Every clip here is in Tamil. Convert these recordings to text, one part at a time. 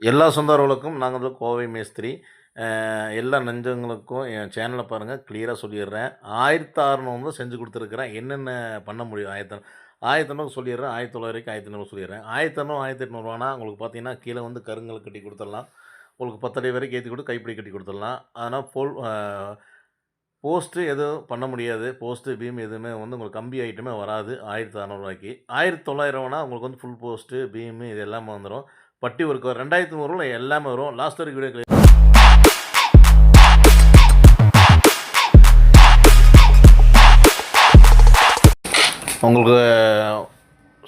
எல்லா சொந்தங்களுக்கும் நாங்கள் வந்து கோவை மேஸ்திரி. எல்லா நெஞ்சங்களுக்கும் என் சேனல பாருங்க கிளியரா சொல்லிர்றேன். 1600 செஞ்சு குடுத்துருக்கிறேன். என்னென்ன பண்ண முடியும் 1600 சொல்லிர்றேன். 1900 1500 சொல்லிர்றேன். 1600 1800 உங்களுக்கு பார்த்தீங்கன்னா, கீழ வந்து கருங்கல் கட்டி குடுத்துடலாம். உங்களுக்கு 10 அடி வரைக்கும் ஏத்தி குடுத்து கைப்பிடி கட்டி குடுத்துடலாம். ஆனா போஸ்ட்டு எதுவும் பண்ண முடியாது. போஸ்ட்டு, பீம் எதுவுமே வந்து உங்களுக்கு கம்பி ஐட்டமே வராது 1600 1900 உங்களுக்கு வந்து ஃபுல் போஸ்ட்டு, பீமு இது எல்லாமே வந்துரும். பட்டி ஒர்க் 2300 எல்லாமே வரும். லாஸ்ட் வரைக்கும் வீடியோ உங்களுக்கு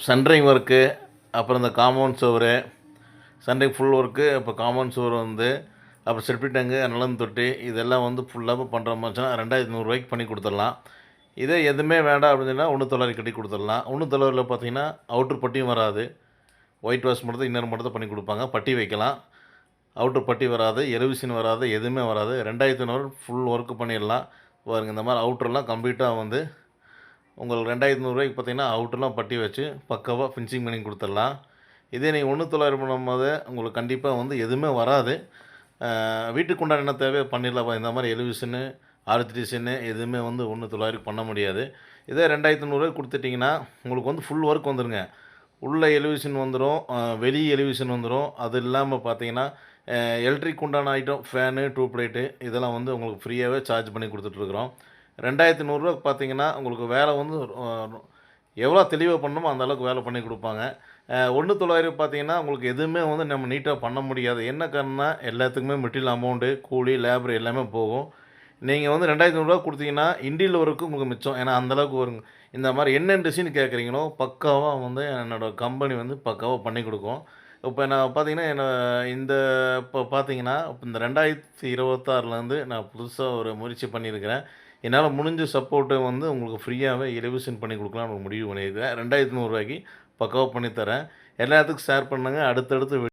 சென்ட்ரிங் ஒர்க்கு, அப்புறம் இந்த காம்பவுண்ட் சுவரு, சென்ட்ரிங் ஃபுல் ஒர்க்கு, இப்போ காம்பவுண்ட் சுவர் வந்து அப்புறம் செப்டி டேங்கு, நலன் தொட்டி இதெல்லாம் வந்து ஃபுல்லாக பண்ணுற மாதிரிச்சுன்னா 2100 பண்ணி கொடுத்துடலாம். இதே எதுவுமே வேண்டாம் அப்படின்னு சொன்னால் 1900 கட்டி கொடுத்துடலாம். 1900 பார்த்தீங்கன்னா அவுட்ரு பட்டியும் வராது. ஒயிட் வாஷ் மட்டும் தான் இன்னர் மட்டும் தான் பண்ணி கொடுப்பாங்க. பட்டி வைக்கலாம். அவுட்ரு பட்டி வராது, எலவிஷன் வராது, எதுவுமே வராது. 2500 ஃபுல் ஒர்க்கு பண்ணிடலாம். பாருங்கள் இந்த மாதிரி அவுட்ரெலாம் கம்ப்ளீட்டாக வந்து உங்களுக்கு 2100 பார்த்தீங்கன்னா அவுட்டர்லாம் பட்டி வச்சு பக்காவாக ஃபினிஷிங் பண்ணி கொடுத்துடலாம். இதே நீங்கள் 1900 பண்ணும்போது உங்களுக்கு கண்டிப்பாக வந்து எதுவுமே வராது. வீட்டுக்கு உண்டான என்ன தேவையோ பண்ணிடலாம். இந்த மாதிரி எலிவிஷனு, ஆர்த்திடிஷனு எதுவுமே வந்து 1900 பண்ண முடியாது. இதே 2500 கொடுத்துட்டிங்கன்னா உங்களுக்கு வந்து ஃபுல் ஒர்க் வந்துடுங்க. உள்ள எலிவிஷன் வந்துடும், வெளி எலிவிஷன் வந்துடும். அது இல்லாமல் பார்த்தீங்கன்னா எலக்ட்ரிக் உண்டான ஐட்டம் ஃபேனு, டியூப் லைட்டு இதெல்லாம் வந்து உங்களுக்கு ஃப்ரீயாகவே சார்ஜ் பண்ணி கொடுத்துட்ருக்குறோம். 2100 பார்த்தீங்கன்னா உங்களுக்கு வேலை வந்து எவ்வளோ தெளிவாக பண்ணணுமோ அந்த அளவுக்கு வேலை பண்ணி கொடுப்பாங்க. 1900 பார்த்தீங்கன்னா உங்களுக்கு எதுவுமே வந்து நம்ம நீட்டாக பண்ண முடியாது. என்ன காரணம்னா எல்லாத்துக்குமே மெட்டீரியல் அமௌண்ட்டு, கூலி, லேபர் எல்லாமே போகும். நீங்கள் வந்து 2500 கொடுத்தீங்கன்னா இன்டீரியல் ஒர்க்கு உங்களுக்கு மிச்சம். ஏன்னா அந்தளவுக்கு வருங்க. இந்த மாதிரி என்ன டிசைன் கேட்குறீங்களோ பக்காவாக வந்து என்னோடய கம்பெனி வந்து பக்காவாக பண்ணி கொடுக்கும். இப்போ நான் பார்த்தீங்கன்னா இந்த இப்போ பார்த்தீங்கன்னா இந்த 2026லேருந்து நான் புதுசாக ஒரு முயற்சி பண்ணியிருக்கிறேன். என்னால் முடிஞ்ச சப்போர்ட்டை வந்து உங்களுக்கு ஃப்ரீயாகவே எலிவேஷன் பண்ணி கொடுக்கலாம்னு ஒரு முடிவு பண்ணியிருக்கிறேன். 2100 பக்காவாக பண்ணித்தரேன். எல்லாத்துக்கும் ஷேர் பண்ணுங்கள். அடுத்தடுத்து